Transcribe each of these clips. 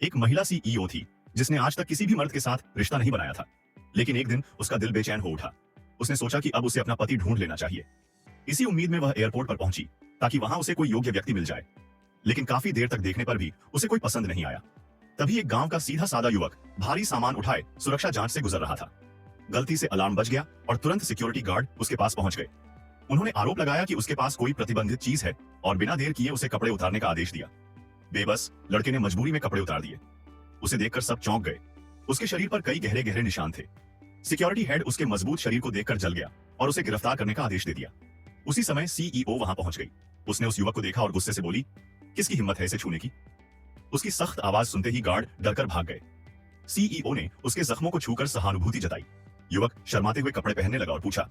एक महिला सीईओ थी जिसने आज तक किसी भी मर्द के साथ रिश्ता नहीं बनाया था। लेकिन एक दिन उसका दिल बेचैन हो उठा। उसने सोचा कि अब उसे अपना पति ढूंढ लेना चाहिए। इसी उम्मीद में वह एयरपोर्ट पर पहुंची ताकि वहां उसे कोई योग्य व्यक्ति मिल जाए। लेकिन काफी देर तक देखने पर भी उसे कोई पसंद नहीं आया। तभी एक गांव का सीधा सादा युवक भारी सामान उठाए सुरक्षा जांच से गुजर रहा था। गलती से अलार्म बज गया और तुरंत सिक्योरिटी गार्ड उसके पास पहुंच गए। उन्होंने आरोप लगाया कि उसके पास कोई प्रतिबंधित चीज है और बिना देर किए उसे कपड़े उतारने का आदेश दिया। बेबस लड़के ने मजबूरी में कपड़े उतार दिए। उसे देखकर सब चौंक गए। उसके शरीर पर कई गहरे गहरे निशान थे। सिक्योरिटी हेड उसके मजबूत शरीर को देखकर जल गया और उसे गिरफ्तार करने का आदेश दे दिया। उसी समय सीईओ वहां पहुंच गई। उसने उस युवक को देखा और गुस्से से बोली, किसकी हिम्मत है इसे छूने की? उसकी सख्त आवाज सुनते ही गार्ड डरकर भाग गए। सीईओ ने उसके जख्मों को छूकर सहानुभूति जताई। युवक शर्माते हुए कपड़े पहनने लगा और पूछा,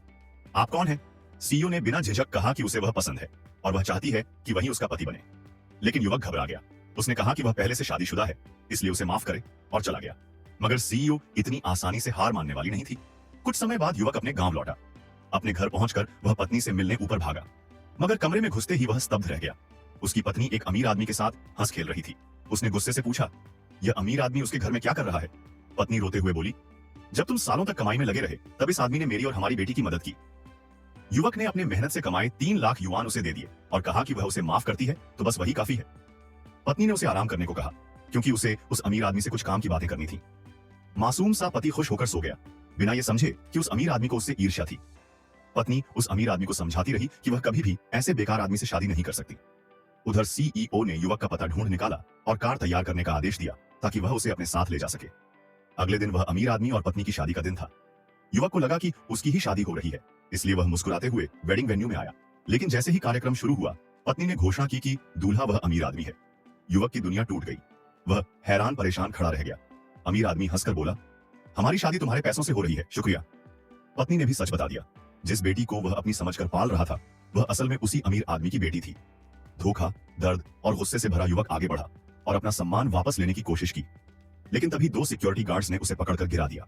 आप कौन हैं? सीईओ ने बिना झिझक कहा कि उसे वह पसंद है और वह चाहती है कि वही उसका पति बने। लेकिन युवक घबरा गया। उसने कहा कि वह पहले से शादीशुदा है, इसलिए उसे माफ करे, और चला गया। मगर सीईओ इतनी आसानी से हार मानने वाली नहीं थी। कुछ समय बाद युवक अपने गांव लौटा। अपने घर पहुंचकर वह पत्नी से मिलने ऊपर भागा, मगर कमरे में घुसते ही वह स्तब्ध रह गया। उसकी पत्नी एक अमीर आदमी के साथ हंस खेल रही थी। उसने गुस्से से पूछा, यह अमीर आदमी उसके घर में क्या कर रहा है? पत्नी रोते हुए बोली, जब तुम सालों तक कमाई में लगे रहे तब इस आदमी ने मेरी और हमारी बेटी की मदद की। युवक ने अपने मेहनत से कमाए 3 लाख युआन उसे दे दिए और कहा कि वह उसे माफ करती है तो बस वही काफी है। पत्नी ने उसे आराम करने को कहा क्योंकि उसे उस अमीर आदमी से कुछ काम की बातें करनी थी। मासूम सा पति खुश होकर सो गया, बिना ये समझे कि उस अमीर आदमी को उससे ईर्ष्या थी। पत्नी उस अमीर आदमी को समझाती रही कि वह कभी भी ऐसे बेकार आदमी से शादी नहीं कर सकती। उधर सीईओ ने युवक का पता ढूंढ निकाला और कार तैयार करने का आदेश दिया ताकि वह उसे अपने साथ ले जा सके। अगले दिन वह अमीर आदमी और पत्नी की शादी का दिन था। युवक को लगा कि उसकी ही शादी हो रही है, इसलिए वह मुस्कुराते हुए वेडिंग वेन्यू में आया। लेकिन जैसे ही कार्यक्रम शुरू हुआ, पत्नी ने घोषणा की कि दूल्हा वह अमीर आदमी है। युवक की दुनिया टूट गई। वह हैरान परेशान खड़ा रह गया। अमीर आदमी हंसकर बोला, हमारी शादी तुम्हारे पैसों से हो रही है, शुक्रिया। पत्नी ने भी सच बता दिया। जिस बेटी को वह अपनी समझकर पाल रहा था, वह असल में उसी अमीर आदमी की बेटी थी। धोखा, दर्द और गुस्से से भरा युवक आगे बढ़ा और अपना सम्मान वापस लेने की कोशिश की। लेकिन तभी 2 सिक्योरिटी गार्ड्स ने उसे पकड़कर गिरा दिया।